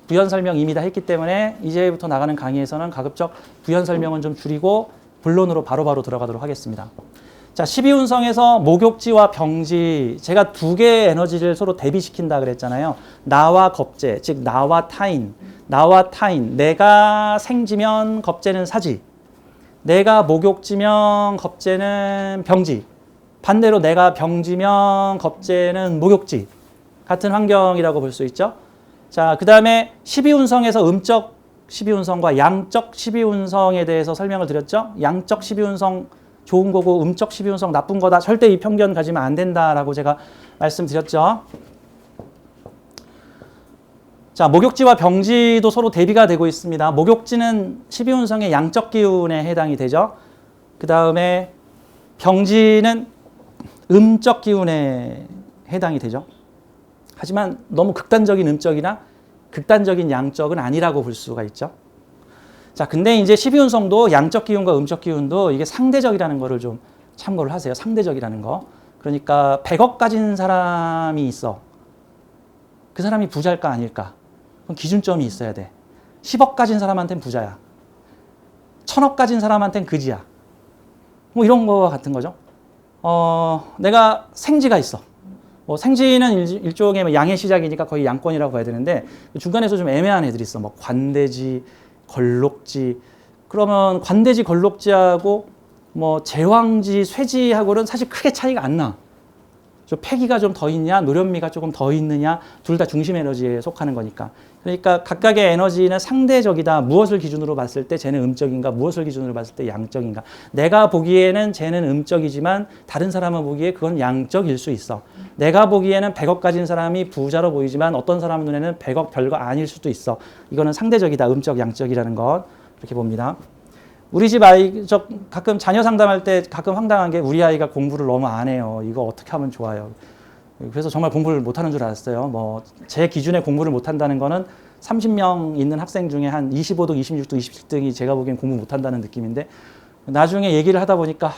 부연 설명 이미 다 했기 때문에 이제부터 나가는 강의에서는 가급적 부연 설명은 좀 줄이고 본론으로 바로바로 들어가도록 하겠습니다. 자, 12운성에서 목욕지와 병지, 제가 두 개의 에너지를 서로 대비시킨다 그랬잖아요. 나와 겁재, 즉 나와 타인, 나와 타인. 내가 생지면 겁재는 사지, 내가 목욕지면 겁재는 병지, 반대로 내가 병지면 겁재는 목욕지. 같은 환경이라고 볼 수 있죠. 자, 그 다음에 12운성에서 음적 12운성과 양적 12운성에 대해서 설명을 드렸죠. 양적 12운성 좋은 거고 음적 12운성 나쁜 거다. 절대 이 편견 가지면 안 된다라고 제가 말씀드렸죠. 자, 목욕지와 병지도 서로 대비가 되고 있습니다. 목욕지는 12운성의 양적 기운에 해당이 되죠. 그 다음에 병지는 음적 기운에 해당이 되죠. 하지만 너무 극단적인 음적이나 극단적인 양적은 아니라고 볼 수가 있죠. 자, 근데 이제 12운성도 양적 기운과 음적 기운도 이게 상대적이라는 거를 좀 참고를 하세요. 상대적이라는 거. 그러니까 100억 가진 사람이 있어. 그 사람이 부자일까 아닐까? 그럼 기준점이 있어야 돼. 10억 가진 사람한테는 부자야. 1000억 가진 사람한테는 그지야. 뭐 이런 거와 같은 거죠. 내가 생지가 있어. 뭐 생지는 일종의 양의 시작이니까 거의 양권이라고 봐야 되는데 중간에서 좀 애매한 애들이 있어. 뭐 관대지, 걸록지. 그러면 관대지, 걸록지하고 뭐 제왕지, 쇠지하고는 사실 크게 차이가 안 나. 좀 패기가 좀 더 있냐, 노련미가 조금 더 있느냐, 둘 다 중심 에너지에 속하는 거니까. 그러니까 각각의 에너지는 상대적이다. 무엇을 기준으로 봤을 때 쟤는 음적인가, 무엇을 기준으로 봤을 때 양적인가. 내가 보기에는 쟤는 음적이지만 다른 사람은 보기에 그건 양적일 수 있어. 내가 보기에는 100억 가진 사람이 부자로 보이지만 어떤 사람 눈에는 100억 별거 아닐 수도 있어. 이거는 상대적이다. 음적, 양적이라는 것. 이렇게 봅니다. 우리 집 아이, 저 가끔 자녀 상담할 때 가끔 황당한 게 우리 아이가 공부를 너무 안 해요. 이거 어떻게 하면 좋아요? 그래서 정말 공부를 못하는 줄 알았어요. 뭐 제 기준에 공부를 못한다는 거는 30명 있는 학생 중에 한 25등, 26등, 27등이 제가 보기엔 공부 못한다는 느낌인데 나중에 얘기를 하다 보니까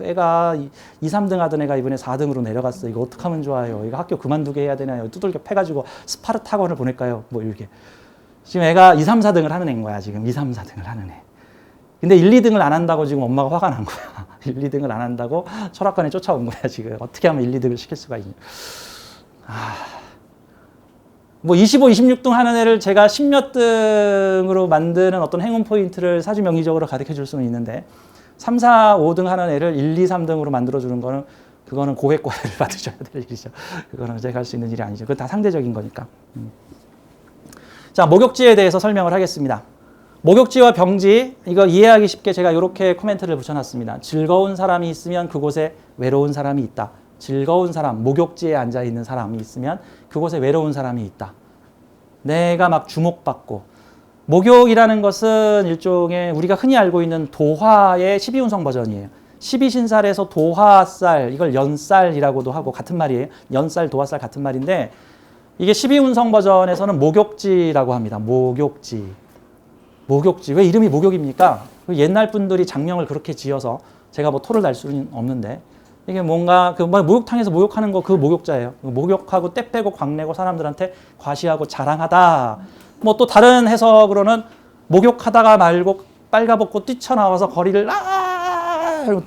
애가 2, 3등 하던 애가 이번에 4등으로 내려갔어. 이거 어떻게 하면 좋아요? 이거 학교 그만두게 해야 되나요? 두들겨 패가지고 스파르타 학원을 보낼까요? 뭐 이렇게. 지금 애가 2, 3, 4등을 하는 애인 거야. 지금 2, 3, 4등을 하는 애. 근데 1, 2등을 안 한다고 지금 엄마가 화가 난 거야. 1, 2등을 안 한다고 철학관에 쫓아온 거야, 지금. 어떻게 하면 1, 2등을 시킬 수가 있냐. 뭐 25, 26등 하는 애를 제가 10몇 등으로 만드는 어떤 행운 포인트를 사주 명의적으로 가르쳐 줄 수는 있는데 3, 4, 5등 하는 애를 1, 2, 3등으로 만들어 주는 거는 그거는 고객과외를 받으셔야 될 일이죠. 그거는 제가 할 수 있는 일이 아니죠. 그건 다 상대적인 거니까. 자, 목욕지에 대해서 설명을 하겠습니다. 목욕지와 병지, 이거 이해하기 쉽게 제가 이렇게 코멘트를 붙여놨습니다. 즐거운 사람이 있으면 그곳에 외로운 사람이 있다. 즐거운 사람, 목욕지에 앉아있는 사람이 있으면 그곳에 외로운 사람이 있다. 내가 막 주목받고. 목욕이라는 것은 일종의 우리가 흔히 알고 있는 도화의 12운성 버전이에요. 12신살에서 도화살, 이걸 연살이라고도 하고 같은 말이에요. 연살, 도화살 같은 말인데 이게 12운성 버전에서는 목욕지라고 합니다. 목욕지. 목욕지. 왜 이름이 목욕입니까? 옛날 분들이 장명을 그렇게 지어서 제가 뭐 토를 달 수는 없는데 이게 뭔가 그 목욕탕에서 목욕하는 거 그 목욕자예요. 목욕하고 때 빼고 광내고 사람들한테 과시하고 자랑하다. 뭐 또 다른 해석으로는 목욕하다가 말고 빨가벗고 뛰쳐나와서 거리를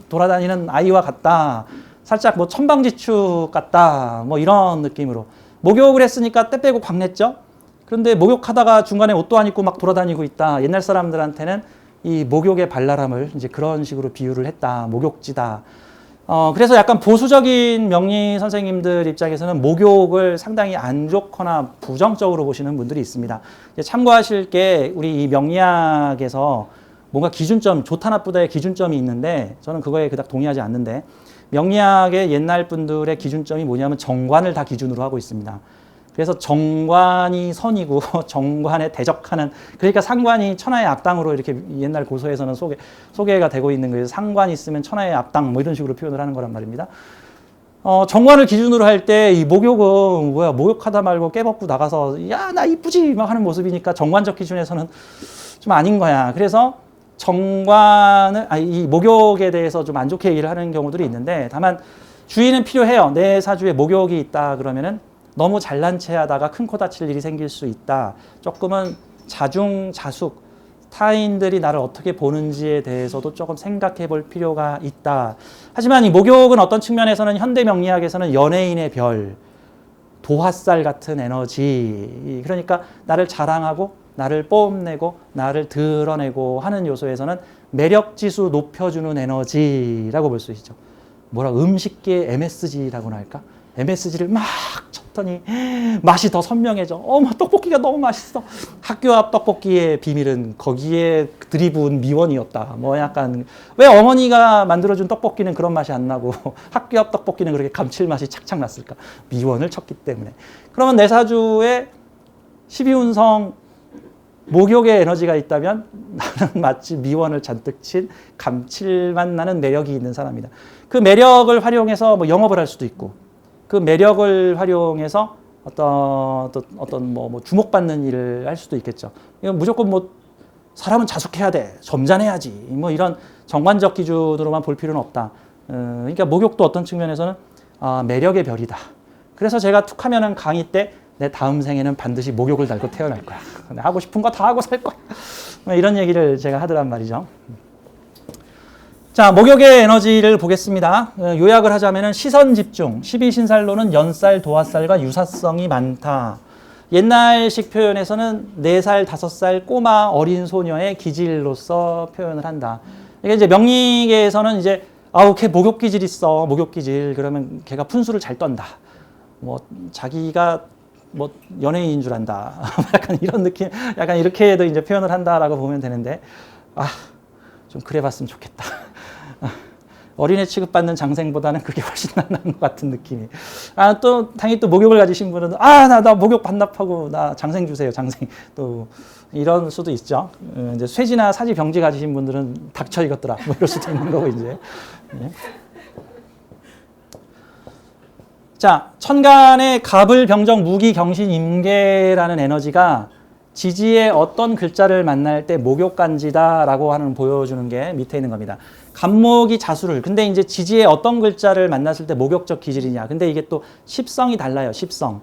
돌아다니는 아이와 같다. 살짝 뭐 천방지축 같다. 뭐 이런 느낌으로. 목욕을 했으니까 때 빼고 광냈죠. 그런데 목욕하다가 중간에 옷도 안 입고 막 돌아다니고 있다. 옛날 사람들한테는 이 목욕의 발랄함을 이제 그런 식으로 비유를 했다. 목욕지다. 그래서 약간 보수적인 명리 선생님들 입장에서는 목욕을 상당히 안 좋거나 부정적으로 보시는 분들이 있습니다. 참고하실 게 우리 이 명리학에서 뭔가 기준점, 좋다 나쁘다의 기준점이 있는데 저는 그거에 그닥 동의하지 않는데 명리학의 옛날 분들의 기준점이 뭐냐면 정관을 다 기준으로 하고 있습니다. 그래서 정관이 선이고 정관에 대적하는, 그러니까 상관이 천하의 악당으로 이렇게 옛날 고서에서는 소개가 되고 있는 거예요. 상관이 있으면 천하의 악당 뭐 이런 식으로 표현을 하는 거란 말입니다. 정관을 기준으로 할 때 이 목욕은 뭐야, 목욕하다 말고 깨벗고 나가서 야 나 이쁘지 막 하는 모습이니까 정관적 기준에서는 좀 아닌 거야. 그래서 정관을, 이 목욕에 대해서 좀 안 좋게 얘기를 하는 경우들이 있는데, 다만 주의는 필요해요. 내 사주에 목욕이 있다 그러면은 너무 잘난 체 하다가 큰 코 다칠 일이 생길 수 있다. 조금은 자중자숙, 타인들이 나를 어떻게 보는지에 대해서도 조금 생각해 볼 필요가 있다. 하지만 이 목욕은 어떤 측면에서는 현대 명리학에서는 연예인의 별, 도화살 같은 에너지, 그러니까 나를 자랑하고 나를 뽐내고 나를 드러내고 하는 요소에서는 매력지수 높여주는 에너지라고 볼 수 있죠. 뭐라 음식계 MSG라고나 할까? MSG를 막 쳤더니 맛이 더 선명해져. 어머, 떡볶이가 너무 맛있어. 학교 앞 떡볶이의 비밀은 거기에 들이부은 미원이었다. 뭐 약간 왜 어머니가 만들어준 떡볶이는 그런 맛이 안 나고 학교 앞 떡볶이는 그렇게 감칠맛이 착착 났을까? 미원을 쳤기 때문에. 그러면 내 사주에 12운성 목욕의 에너지가 있다면 나는 마치 미원을 잔뜩 친 감칠맛 나는 매력이 있는 사람이다. 그 매력을 활용해서 뭐 영업을 할 수도 있고, 그 매력을 활용해서 어떤 뭐 주목받는 일을 할 수도 있겠죠. 이건 무조건 뭐 사람은 자숙해야 돼, 점잖해야지, 뭐 이런 정관적 기준으로만 볼 필요는 없다. 그러니까 목욕도 어떤 측면에서는 매력의 별이다. 그래서 제가 툭하면은 강의 때 내 다음 생에는 반드시 목욕을 달고 태어날 거야. 하고 싶은 거 다 하고 살 거야. 이런 얘기를 제가 하더란 말이죠. 자, 목욕의 에너지를 보겠습니다. 요약을 하자면은 시선 집중, 12신살로는 연살, 도화살과 유사성이 많다. 옛날식 표현에서는 4살, 5살 꼬마 어린 소녀의 기질로서 표현을 한다. 이게 이제 명리계에서는 이제 걔 목욕 기질 있어. 목욕 기질. 그러면 걔가 푼수를 잘 떤다. 뭐 자기가 뭐 연예인인 줄 안다. 약간 이런 느낌, 약간 이렇게도 이제 표현을 한다라고 보면 되는데, 좀 그래 봤으면 좋겠다. 어린애 취급받는 장생보다는 그게 훨씬 나은 것 같은 느낌이. 또 당연히 또 목욕을 가지신 분은 나 목욕 반납하고 나 장생 주세요, 장생. 또 이런 수도 있죠. 이제 쇠지나 사지 병지 가지신 분들은 닥쳐 이것들아, 뭐 이럴 수도 있는 거고 이제. 네. 자, 천간의 갑을 병정 무기 경신 임계라는 에너지가 지지의 어떤 글자를 만날 때 목욕간지다라고 하는 보여주는 게 밑에 있는 겁니다. 갑목이 자수를. 근데 이제 지지의 어떤 글자를 만났을 때 목욕적 기질이냐. 근데 이게 또 십성이 달라요. 십성.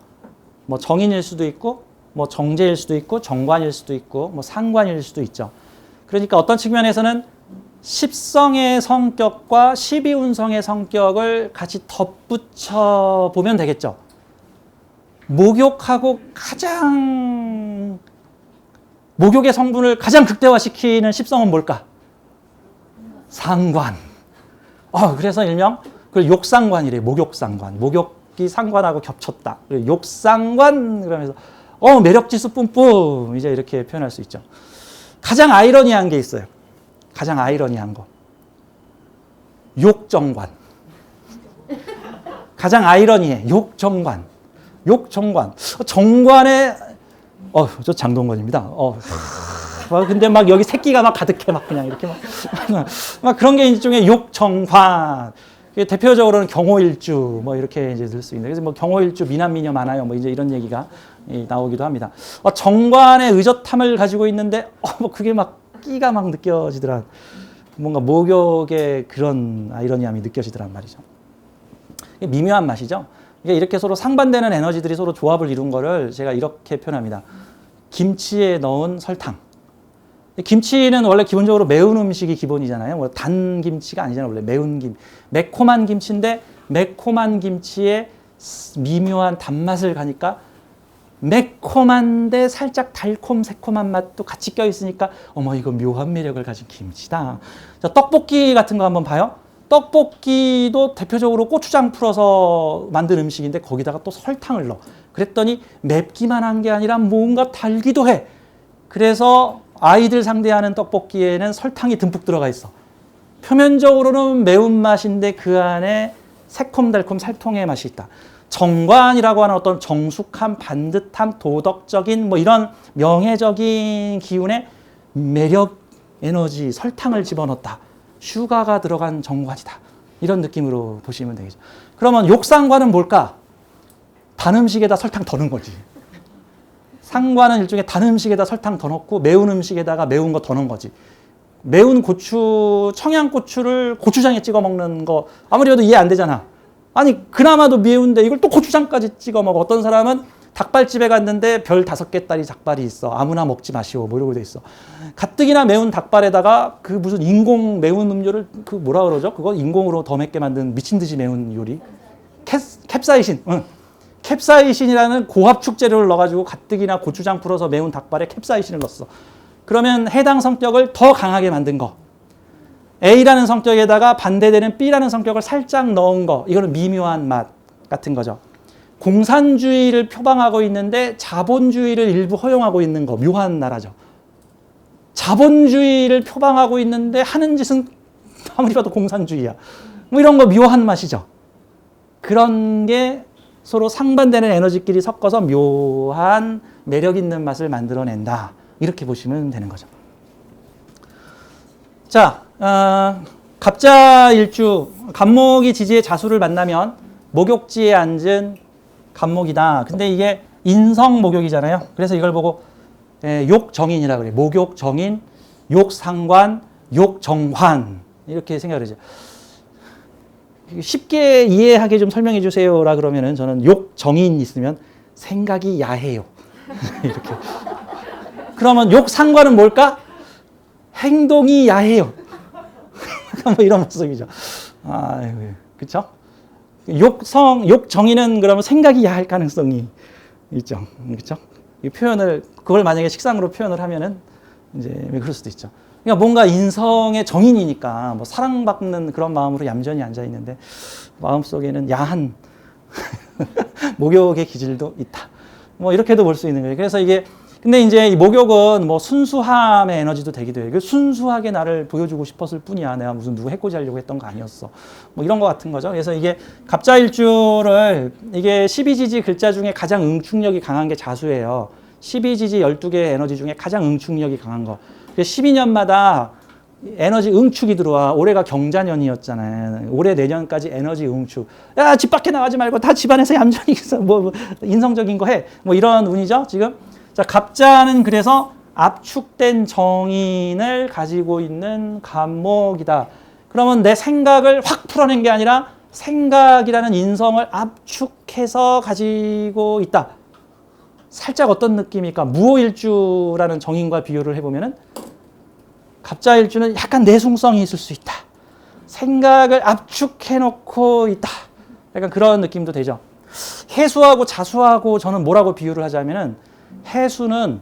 뭐 정인일 수도 있고, 뭐 정제일 수도 있고, 정관일 수도 있고, 뭐 상관일 수도 있죠. 그러니까 어떤 측면에서는 십성의 성격과 12운성의 성격을 같이 덧붙여 보면 되겠죠. 목욕하고 목욕의 성분을 가장 극대화시키는 십성은 뭘까? 상관. 그래서 일명 그걸 욕상관이래요. 목욕상관. 목욕이 상관하고 겹쳤다. 욕상관 그러면서 매력지수 뿜뿜 이제 이렇게 표현할 수 있죠. 가장 아이러니한 게 있어요. 가장 아이러니한 거. 욕정관. 가장 아이러니해. 욕정관. 욕정관. 정관에 저 장동건입니다. 근데 막 여기 새끼가 막 가득해 막 그냥 이렇게 막 그런 게 일종의 욕정관. 대표적으로는 경호일주 뭐 이렇게 이제 들 수 있는데, 그래서 뭐 경호일주 미남미녀 많아요. 뭐 이제 이런 얘기가 나오기도 합니다. 정관의 의젓함을 가지고 있는데 뭐 그게 막 끼가 막 느껴지더라. 뭔가 목욕의 그런 아이러니함이 느껴지더란 말이죠. 미묘한 맛이죠. 이렇게 서로 상반되는 에너지들이 서로 조합을 이룬 거를 제가 이렇게 표현합니다. 김치에 넣은 설탕. 김치는 원래 기본적으로 매운 음식이 기본이잖아요. 뭐 단 김치가 아니잖아요. 원래 매운 매콤한 김치인데 매콤한 김치에 미묘한 단맛을 가니까 매콤한데 살짝 달콤 새콤한 맛도 같이 껴있으니까 이거 묘한 매력을 가진 김치다. 자, 떡볶이 같은 거 한번 봐요. 떡볶이도 대표적으로 고추장 풀어서 만든 음식인데 거기다가 또 설탕을 넣어. 그랬더니 맵기만 한 게 아니라 뭔가 달기도 해. 그래서 아이들 상대하는 떡볶이에는 설탕이 듬뿍 들어가 있어. 표면적으로는 매운맛인데 그 안에 새콤달콤 살통의 맛이 있다. 정관이라고 하는 어떤 정숙함, 반듯함, 도덕적인 뭐 이런 명예적인 기운에 매력, 에너지, 설탕을 집어넣었다. 슈가가 들어간 정관이다. 이런 느낌으로 보시면 되겠죠. 그러면 욕상관은 뭘까? 단 음식에다 설탕 더 넣은 거지. 상관은 일종의 단 음식에다 설탕 더 넣고 매운 음식에다가 매운 거 더 넣은 거지. 매운 고추, 청양고추를 고추장에 찍어 먹는 거 아무리 해도 이해 안 되잖아. 아니 그나마도 매운데 이걸 또 고추장까지 찍어 먹어. 어떤 사람은 닭발집에 갔는데 별 5개짜리 닭발이 있어. 아무나 먹지 마시오. 뭐 이러고 돼 있어. 가뜩이나 매운 닭발에다가 그 무슨 인공 매운 음료를 그 뭐라 그러죠? 그거 인공으로 더 맵게 만든 미친 듯이 매운 요리. 캡사이신. 응. 캡사이신이라는 고압축 재료를 넣어가지고 가뜩이나 고추장 풀어서 매운 닭발에 캡사이신을 넣었어. 그러면 해당 성격을 더 강하게 만든 거. A라는 성격에다가 반대되는 B라는 성격을 살짝 넣은 거. 이거는 미묘한 맛 같은 거죠. 공산주의를 표방하고 있는데 자본주의를 일부 허용하고 있는 거. 묘한 나라죠. 자본주의를 표방하고 있는데 하는 짓은 아무리 봐도 공산주의야. 뭐 이런 거 묘한 맛이죠. 그런 게 서로 상반되는 에너지끼리 섞어서 묘한 매력 있는 맛을 만들어낸다. 이렇게 보시면 되는 거죠. 자, 갑자일주, 갑목이 지지의 자수를 만나면 목욕지에 앉은 갑목이다. 근데 이게 인성목욕이잖아요. 그래서 이걸 보고 욕정인이라고 그래요. 목욕정인, 욕상관, 욕정환 이렇게 생각을 하죠. 쉽게 이해하게 좀 설명해 주세요라 그러면은 저는 욕정인 있으면 생각이 야해요. 이렇게. 그러면 욕상관은 뭘까? 행동이 야해요. 뭐 이런 모습이죠. 그렇죠? 욕정의는 그러면 생각이 야할 가능성이 있죠. 그렇죠? 이 표현을 그걸 만약에 식상으로 표현을 하면은 이제 그럴 수도 있죠. 그러니까 뭔가 인성의 정인이니까 뭐 사랑받는 그런 마음으로 얌전히 앉아 있는데 마음속에는 야한 목욕의 기질도 있다. 뭐 이렇게도 볼 수 있는 거예요. 그래서 이게 근데 이제 이 목욕은 뭐 순수함의 에너지도 되기도 해요. 순수하게 나를 보여주고 싶었을 뿐이야. 내가 무슨 누구 해코지 하려고 했던 거 아니었어. 뭐 이런 거 같은 거죠. 그래서 이게 갑자일주를 이게 12지지 글자 중에 가장 응축력이 강한 게 자수예요. 12지지 12개의 에너지 중에 가장 응축력이 강한 거. 12년마다 에너지 응축이 들어와. 올해가 경자년이었잖아요. 올해 내년까지 에너지 응축. 야, 집 밖에 나가지 말고 다 집안에서 얌전히 뭐 인성적인 거 해. 뭐 이런 운이죠, 지금. 자, 갑자는 그래서 압축된 정인을 가지고 있는 갑목이다. 그러면 내 생각을 확 풀어낸 게 아니라 생각이라는 인성을 압축해서 가지고 있다. 살짝 어떤 느낌일까? 무오일주라는 정인과 비교를 해보면은 갑자일주는 약간 내숭성이 있을 수 있다. 생각을 압축해놓고 있다. 약간 그런 느낌도 되죠. 해수하고 자수하고 저는 뭐라고 비유를 하자면은 해수는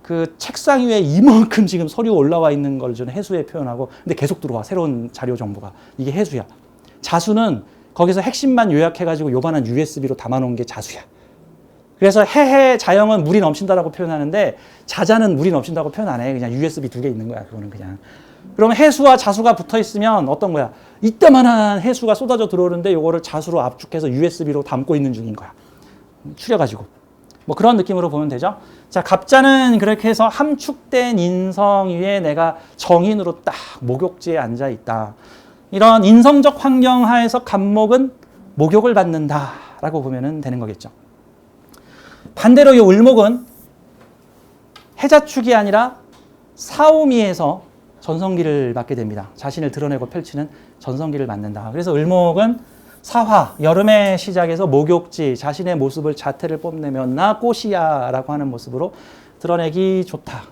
그 책상 위에 이만큼 지금 서류 올라와 있는 걸 저는 해수에 표현하고 근데 계속 들어와. 새로운 자료 정보가. 이게 해수야. 자수는 거기서 핵심만 요약해가지고 요만한 USB로 담아놓은 게 자수야. 그래서 해해 자영은 물이 넘친다라고 표현하는데 자자는 물이 넘친다고 표현 안 해. 그냥 USB 2개 있는 거야. 그거는 그냥. 그러면 해수와 자수가 붙어 있으면 어떤 거야? 이따만한 해수가 쏟아져 들어오는데 요거를 자수로 압축해서 USB로 담고 있는 중인 거야. 추려가지고. 뭐 그런 느낌으로 보면 되죠. 자, 갑자는 그렇게 해서 함축된 인성 위에 내가 정인으로 딱 목욕지에 앉아 있다. 이런 인성적 환경 하에서 갑목은 목욕을 받는다라고 보면 되는 거겠죠. 반대로 이 을목은 해자축이 아니라 사오미에서 전성기를 맞게 됩니다. 자신을 드러내고 펼치는 전성기를 맞는다. 그래서 을목은 사화, 여름의 시작에서 목욕지, 자신의 모습을 자태를 뽐내면 나 꽃이야 라고 하는 모습으로 드러내기 좋다.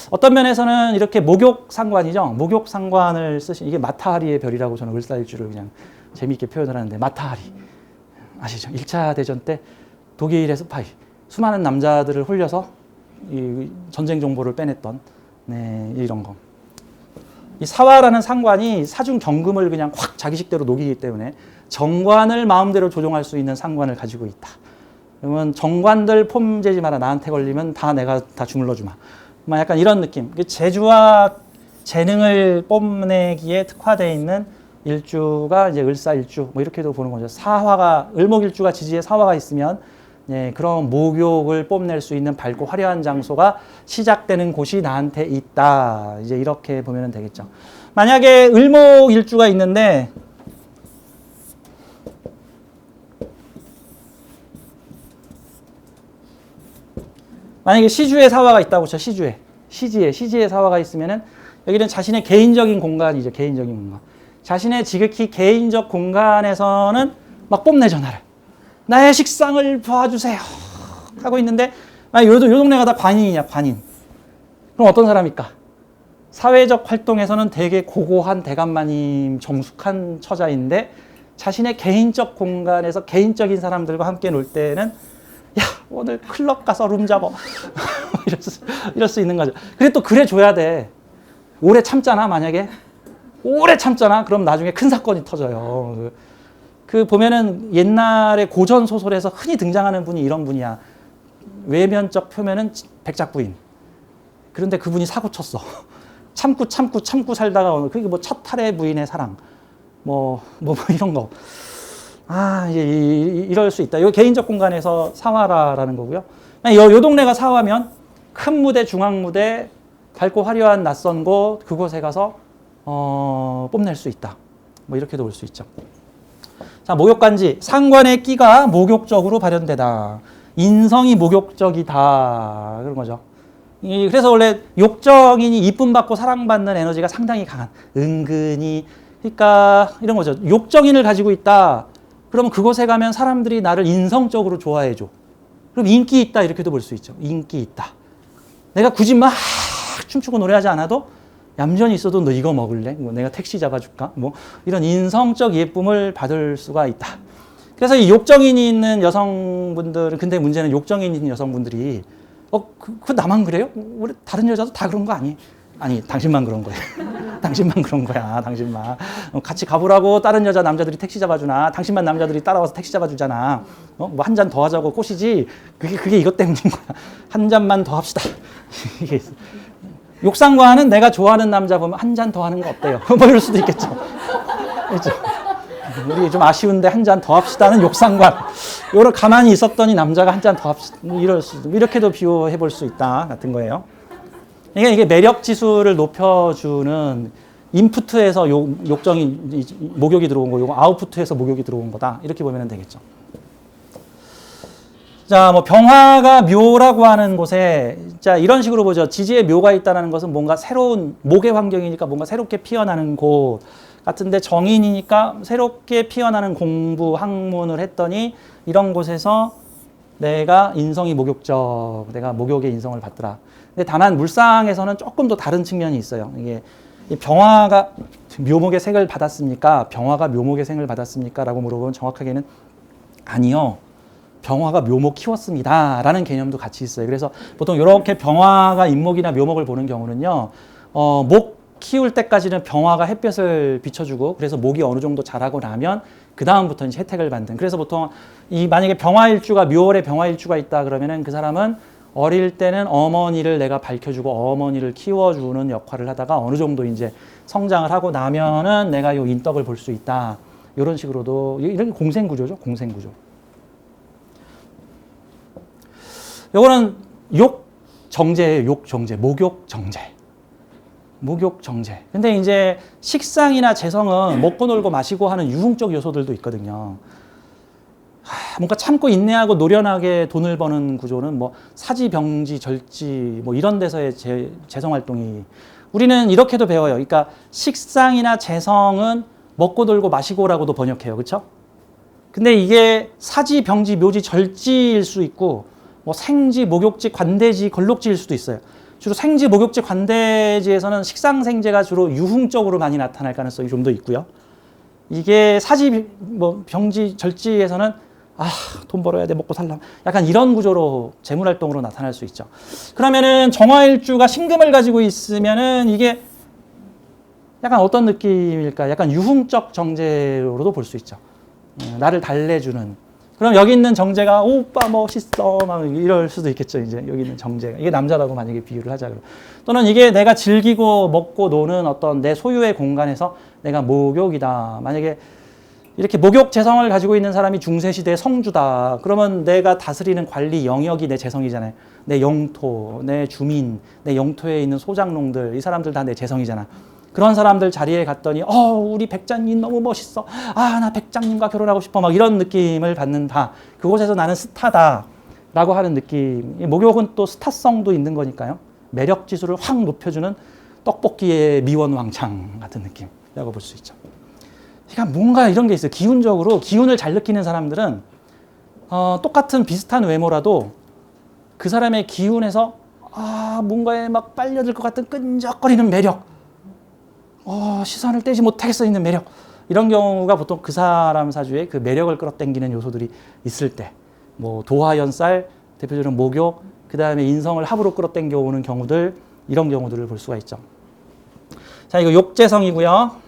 어떤 면에서는 이렇게 목욕상관이죠. 목욕상관을 쓰신 이게 마타하리의 별이라고 저는 을사일주를 그냥 재미있게 표현을 하는데 마타하리 아시죠? 1차 대전 때 독일의 스파이 수많은 남자들을 홀려서 이 전쟁 정보를 빼냈던 이런 거. 이 사화라는 상관이 사중 경금을 그냥 확 자기식대로 녹이기 때문에 정관을 마음대로 조종할 수 있는 상관을 가지고 있다. 그러면 정관들 폼 재지 마라. 나한테 걸리면 다 내가 다 주물러 주마. 약간 이런 느낌. 재주와 재능을 뽐내기에 특화되어 있는 일주가 이제 을사일주 뭐 이렇게도 보는 거죠. 사화가 을목일주가 지지에 사화가 있으면 그런 목욕을 뽐낼 수 있는 밝고 화려한 장소가 시작되는 곳이 나한테 있다. 이제 이렇게 보면 되겠죠. 만약에 을목일주가 있는데 만약에 시주에 사화가 있다고 쳐. 시지에 사화가 있으면은 여기는 자신의 개인적인 공간이죠. 개인적인 공간. 자신의 지극히 개인적 공간에서는 막 뽐내죠, 나를. 나의 식상을 봐주세요. 하고 있는데, 요 동네가 다 관인이냐, 관인. 그럼 어떤 사람일까? 사회적 활동에서는 되게 고고한 대감마님 정숙한 처자인데, 자신의 개인적 공간에서 개인적인 사람들과 함께 놀 때는, 야, 오늘 클럽 가서 룸 잡어. 이럴 수 있는 거죠. 그래 또 그래 줘야 돼. 오래 참잖아, 만약에. 오래 참잖아. 그럼 나중에 큰 사건이 터져요. 그 보면은 옛날에 고전 소설에서 흔히 등장하는 분이 이런 분이야. 외면적 표면은 백작부인. 그런데 그분이 사고 쳤어. 참고 살다가 그게 뭐 첫 탈의 부인의 사랑. 뭐 이런 거. 이럴 수 있다. 이거 개인적 공간에서 사화라라는 거고요. 요 동네가 사화면 큰 무대, 중앙 무대, 밝고 화려한 낯선 곳, 그곳에 가서 뽐낼 수 있다. 뭐 이렇게도 볼 수 있죠. 자, 목욕간지. 상관의 끼가 목욕적으로 발현되다. 인성이 목욕적이다. 그런 거죠. 그래서 원래 욕정인이 이쁨 받고 사랑받는 에너지가 상당히 강한, 은근히, 그러니까 이런 거죠. 욕정인을 가지고 있다. 그러면 그곳에 가면 사람들이 나를 인성적으로 좋아해줘. 그럼 인기 있다. 이렇게도 볼 수 있죠. 인기 있다. 내가 굳이 막 춤추고 노래하지 않아도 얌전히 있어도 너 이거 먹을래? 뭐 내가 택시 잡아줄까? 뭐 이런 인성적 예쁨을 받을 수가 있다. 그래서 이 욕정인이 있는 여성분들은, 근데 문제는 욕정인이 있는 여성분들이 그 나만 그래요? 우리 다른 여자도 다 그런 거 아니? 아니, 당신만 그런 거예요. 당신만 그런 거야. 당신만. 같이 가보라고 다른 여자 남자들이 택시 잡아주나? 당신만 남자들이 따라와서 택시 잡아주잖아. 뭐 한 잔 더 하자고 꼬시지? 그게 이것 때문인 거야. 한 잔만 더 합시다. 이게 있어. 욕상과는 내가 좋아하는 남자 보면 한 잔 더 하는 거 어때요? 뭐 이럴 수도 있겠죠. 그렇죠. 우리 좀 아쉬운데 한 잔 더 합시다는 욕상관. 요런 가만히 있었더니 남자가 한 잔 더 합시다. 이렇게도 비유해 볼 수 있다. 같은 거예요. 이게 매력 지수를 높여주는 인푸트에서 욕정이, 목욕이 들어온 거, 요거 아웃푸트에서 목욕이 들어온 거다. 이렇게 보면 되겠죠. 자, 뭐 병화가 묘라고 하는 곳에, 자, 이런 식으로 보죠. 지지에 묘가 있다는 것은 뭔가 새로운 목의 환경이니까 뭔가 새롭게 피어나는 곳 같은데, 정인이니까 새롭게 피어나는 공부, 학문을 했더니 이런 곳에서 내가 인성이 목욕적, 내가 목욕의 인성을 받더라. 근데 다만 물상에서는 조금 더 다른 측면이 있어요. 이게 병화가 묘목의 색을 받았습니까? 병화가 묘목의 색을 받았습니까? 라고 물어보면 정확하게는 아니요. 병화가 묘목 키웠습니다. 라는 개념도 같이 있어요. 그래서 보통 이렇게 병화가 인목이나 묘목을 보는 경우는요, 목 키울 때까지는 병화가 햇볕을 비춰주고, 그래서 목이 어느 정도 자라고 나면 그 다음부터 이제 혜택을 받는. 그래서 보통 만약에 병화일주가, 묘월에 병화일주가 있다 그러면은 그 사람은 어릴 때는 어머니를 내가 밝혀주고 어머니를 키워주는 역할을 하다가 어느 정도 이제 성장을 하고 나면은 내가 요 인덕을 볼 수 있다. 이런 식으로도, 이런 공생구조죠. 공생구조. 요거는 욕정제예요. 욕정제. 목욕정제. 목욕정제. 근데 이제 식상이나 재성은 먹고 놀고 마시고 하는 유흥적 요소들도 있거든요. 뭔가 참고 인내하고 노련하게 돈을 버는 구조는 뭐 사지, 병지, 절지 뭐 이런 데서의 재성 활동이, 우리는 이렇게도 배워요. 그러니까 식상이나 재성은 먹고 놀고 마시고라고도 번역해요. 그렇죠? 근데 이게 사지, 병지, 묘지, 절지일 수 있고, 뭐 생지, 목욕지, 관대지, 걸록지일 수도 있어요. 주로 생지, 목욕지, 관대지에서는 식상생재가 주로 유흥적으로 많이 나타날 가능성이 좀 더 있고요. 이게 사지, 뭐 병지, 절지에서는 돈 벌어야 돼, 먹고 살려면, 약간 이런 구조로 재물활동으로 나타날 수 있죠. 그러면은 정화일주가 신금을 가지고 있으면은 이게 약간 어떤 느낌일까? 약간 유흥적 정제로도 볼 수 있죠. 나를 달래주는. 그럼 여기 있는 정제가 오빠 멋있어 막 이럴 수도 있겠죠. 이제 여기 있는 정제가, 이게 남자라고 만약에 비유를 하자 그러면, 또는 이게 내가 즐기고 먹고 노는 어떤 내 소유의 공간에서 내가 목욕이다. 만약에 이렇게 목욕 재성을 가지고 있는 사람이 중세시대의 성주다. 그러면 내가 다스리는 관리 영역이 내 재성이잖아요. 내 영토, 내 주민, 내 영토에 있는 소장농들, 이 사람들 다 내 재성이잖아. 그런 사람들 자리에 갔더니 우리 백장님 너무 멋있어. 나 백장님과 결혼하고 싶어. 막 이런 느낌을 받는다. 그곳에서 나는 스타다 라고 하는 느낌. 목욕은 또 스타성도 있는 거니까요. 매력 지수를 확 높여주는 떡볶이의 미원왕창 같은 느낌이라고 볼 수 있죠. 그러니까 뭔가 이런 게 있어요. 기운적으로 기운을 잘 느끼는 사람들은 똑같은 비슷한 외모라도 그 사람의 기운에서 뭔가에 막 빨려들 것 같은 끈적거리는 매력, 시선을 떼지 못하겠어 있는 매력, 이런 경우가 보통 그 사람 사주에 그 매력을 끌어당기는 요소들이 있을 때, 뭐 도화연쌀, 대표적으로 목욕, 그 다음에 인성을 합으로 끌어당겨 오는 경우들, 이런 경우들을 볼 수가 있죠. 자, 이거 욕재성이고요.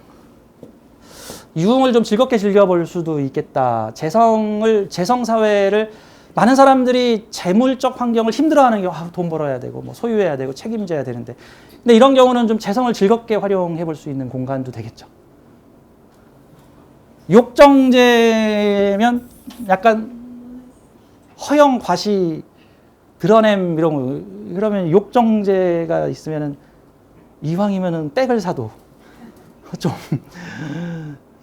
유흥을 좀 즐겁게 즐겨볼 수도 있겠다. 재성사회를 많은 사람들이 재물적 환경을 힘들어하는 경우, 돈 벌어야 되고, 뭐 소유해야 되고, 책임져야 되는데. 근데 이런 경우는 좀 재성을 즐겁게 활용해 볼 수 있는 공간도 되겠죠. 욕정제면 약간 허영, 과시, 드러냄 이런 거. 그러면 욕정제가 있으면은 이왕이면은 백을 사도 좀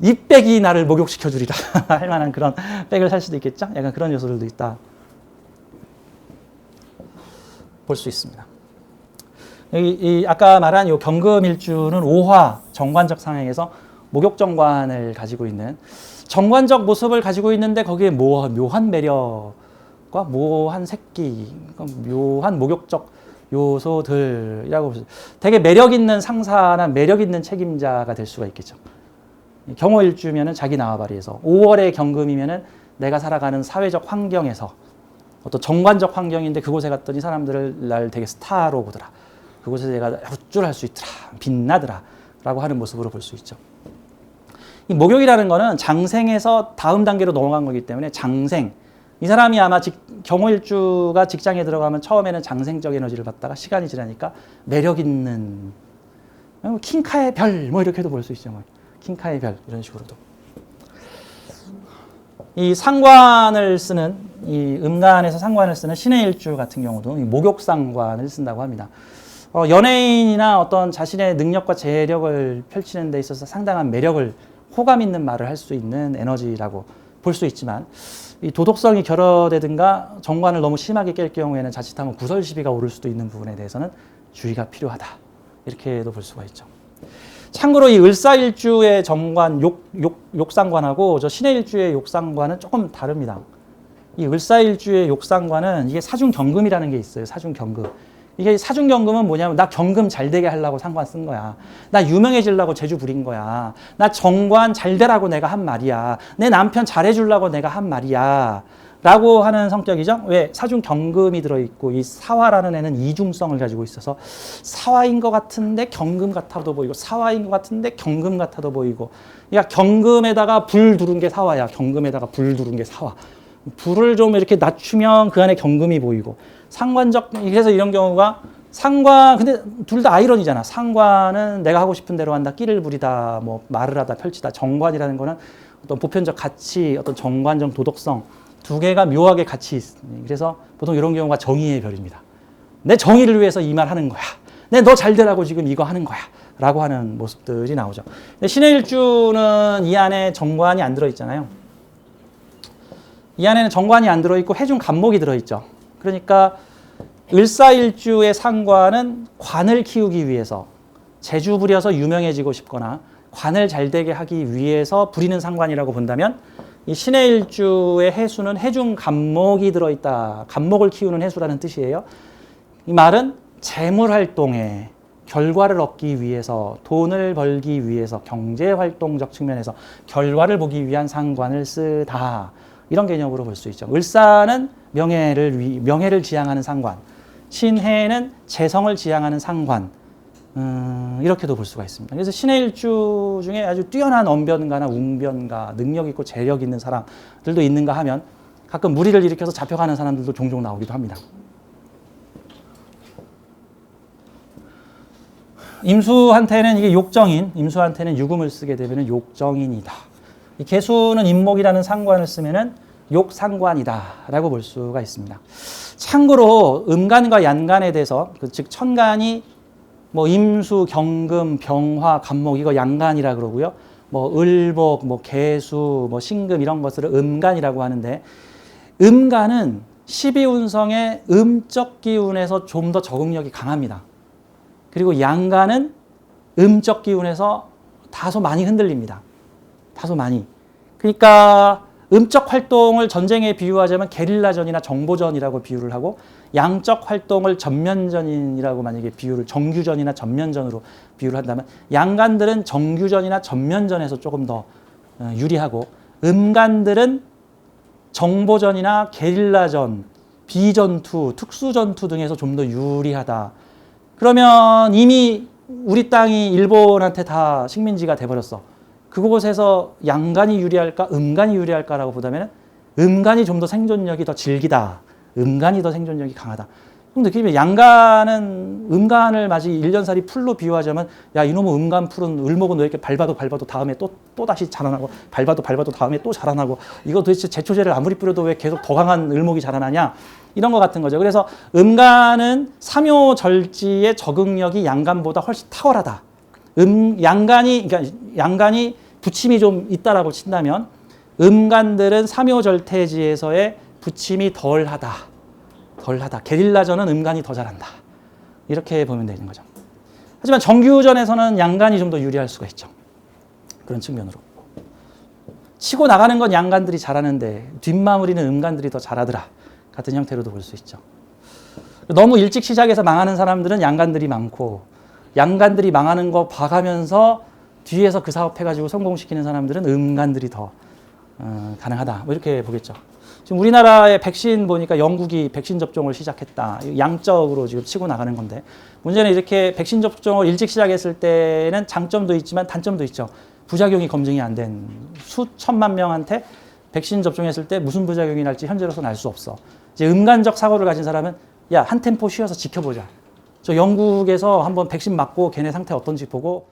이 백이 나를 목욕시켜 주리라 할 만한 그런 백을 살 수도 있겠죠. 약간 그런 요소들도 있다 볼 수 있습니다. 여기 아까 말한 요 경금일주는 오화 정관적 상황에서 목욕정관을 가지고 있는 정관적 모습을 가지고 있는데 거기에 묘한 매력과 묘한 색기, 묘한 목욕적 요소들이라고 보죠. 되게 매력 있는 상사나 매력 있는 책임자가 될 수가 있겠죠. 경호일주면은 자기 나와바리에서, 5월의 경금이면은 내가 살아가는 사회적 환경에서 어떤 정관적 환경인데 그곳에 갔더니 사람들을 날 되게 스타로 보더라. 그곳에서 내가 우쭐할 수 있더라. 빛나더라. 라고 하는 모습으로 볼 수 있죠. 이 목욕이라는 거는 장생에서 다음 단계로 넘어간 거기 때문에 장생. 이 사람이 아마 경호일주가 직장에 들어가면 처음에는 장생적 에너지를 받다가 시간이 지나니까 매력 있는 킹카의 별 뭐 이렇게도 볼 수 있죠. 킹카의 별 이런 식으로도. 이 상관을 쓰는 이 음간에서 상관을 쓰는 신의 일주 같은 경우도 이 목욕상관을 쓴다고 합니다. 연예인이나 어떤 자신의 능력과 재력을 펼치는 데 있어서 상당한 매력을 호감 있는 말을 할 수 있는 에너지라고 볼 수 있지만 이 도덕성이 결여되든가 정관을 너무 심하게 깰 경우에는 자칫하면 구설시비가 오를 수도 있는 부분에 대해서는 주의가 필요하다. 이렇게도 볼 수가 있죠. 참고로 이 을사일주의 정관, 욕상관하고 저 신해일주의 욕상관은 조금 다릅니다. 이 을사일주의 욕상관은 이게 사중경금이라는 게 있어요. 사중경금. 이게 사중경금은 뭐냐면 나 경금 잘 되게 하려고 상관 쓴 거야. 나 유명해지려고 재주 부린 거야. 나 정관 잘 되라고 내가 한 말이야. 내 남편 잘해주려고 내가 한 말이야. 라고 하는 성격이죠. 왜? 사중경금이 들어있고 이 사화라는 애는 이중성을 가지고 있어서 사화인 것 같은데 경금 같아도 보이고 사화인 것 같은데 경금 같아도 보이고, 그러니까 경금에다가 불 두른 게 사화야. 경금에다가 불 두른 게 사화. 불을 좀 이렇게 낮추면 그 안에 경금이 보이고, 상관적, 그래서 이런 경우가 상관, 근데 둘 다 아이러니잖아. 상관은 내가 하고 싶은 대로 한다, 끼를 부리다, 뭐 말을 하다, 펼치다. 정관이라는 거는 어떤 보편적 가치, 어떤 정관적 도덕성, 두 개가 묘하게 같이 있습니다. 그래서 보통 이런 경우가 정의의 별입니다. 내 정의를 위해서 이 말 하는 거야. 내 너 잘 되라고 지금 이거 하는 거야. 라고 하는 모습들이 나오죠. 신의 일주는 이 안에 정관이 안 들어있잖아요. 이 안에는 정관이 안 들어있고 해중 간목이 들어있죠. 그러니까 을사일주의 상관은 관을 키우기 위해서 재주 부려서 유명해지고 싶거나 관을 잘 되게 하기 위해서 부리는 상관이라고 본다면, 이 신의 일주의 해수는 해중 간목이 들어있다. 간목을 키우는 해수라는 뜻이에요. 이 말은 재물활동에 결과를 얻기 위해서, 돈을 벌기 위해서, 경제활동적 측면에서 결과를 보기 위한 상관을 쓰다. 이런 개념으로 볼 수 있죠. 을사는 명예를 지향하는 상관, 신해는 재성을 지향하는 상관, 이렇게도 볼 수가 있습니다. 그래서 신의 일주 중에 아주 뛰어난 언변가나 웅변가, 능력 있고 재력 있는 사람들도 있는가 하면 가끔 무리를 일으켜서 잡혀가는 사람들도 종종 나오기도 합니다. 임수한테는 이게 욕정인, 임수한테는 유금을 쓰게 되면 욕정인이다. 이 계수는 임목이라는 상관을 쓰면은 욕상관이다라고 볼 수가 있습니다. 참고로 음간과 양간에 대해서, 즉 천간이 뭐 임수, 경금, 병화, 간목 이거 양간이라 그러고요. 뭐 을목, 뭐 계수, 뭐 신금 이런 것들을 음간이라고 하는데, 음간은 12운성의 음적 기운에서 좀 더 적응력이 강합니다. 그리고 양간은 음적 기운에서 다소 많이 흔들립니다. 다소 많이. 그러니까 음적 활동을 전쟁에 비유하자면 게릴라전이나 정보전이라고 비유를 하고, 양적 활동을 전면전이라고 만약에 비유를, 정규전이나 전면전으로 비유를 한다면, 양간들은 정규전이나 전면전에서 조금 더 유리하고, 음간들은 정보전이나 게릴라전, 비전투, 특수전투 등에서 좀 더 유리하다. 그러면 이미 우리 땅이 일본한테 다 식민지가 돼버렸어. 그곳에서 양간이 유리할까, 음간이 유리할까라고 보자면 음간이 좀 더 생존력이 더 질기다. 음간이 더 생존력이 강하다. 그럼 느끼면 양간은 음간을 마치 1년살이 풀로 비유하자면, 야, 이놈의 음간 풀은 을목은 왜 이렇게 밟아도 다음에 또 다시 자라나고, 밟아도 다음에 또 자라나고, 이거 도대체 제초제를 아무리 뿌려도 왜 계속 더 강한 을목이 자라나냐, 이런 것 같은 거죠. 그래서 음간은 삼요절지의 적응력이 양간보다 훨씬 탁월하다. 양간이 부침이 좀 있다라고 친다면, 음간들은 삼요절태지에서의 부침이 덜하다. 게릴라전은 음간이 더 잘한다. 이렇게 보면 되는 거죠. 하지만 정규전에서는 양간이 좀 더 유리할 수가 있죠. 그런 측면으로. 치고 나가는 건 양간들이 잘하는데 뒷마무리는 음간들이 더 잘하더라. 같은 형태로도 볼 수 있죠. 너무 일찍 시작해서 망하는 사람들은 양간들이 많고, 양간들이 망하는 거 봐가면서 뒤에서 그 사업 해가지고 성공시키는 사람들은 음간들이 더 가능하다. 뭐 이렇게 보겠죠. 지금 우리나라의 백신 보니까 영국이 백신 접종을 시작했다. 양적으로 지금 치고 나가는 건데, 문제는 이렇게 백신 접종을 일찍 시작했을 때는 장점도 있지만 단점도 있죠. 부작용이 검증이 안 된 수천만 명한테 백신 접종했을 때 무슨 부작용이 날지 현재로서는 알 수 없어. 이제 음간적 사고를 가진 사람은, 야, 한 템포 쉬어서 지켜보자. 저 영국에서 한번 백신 맞고 걔네 상태 어떤지 보고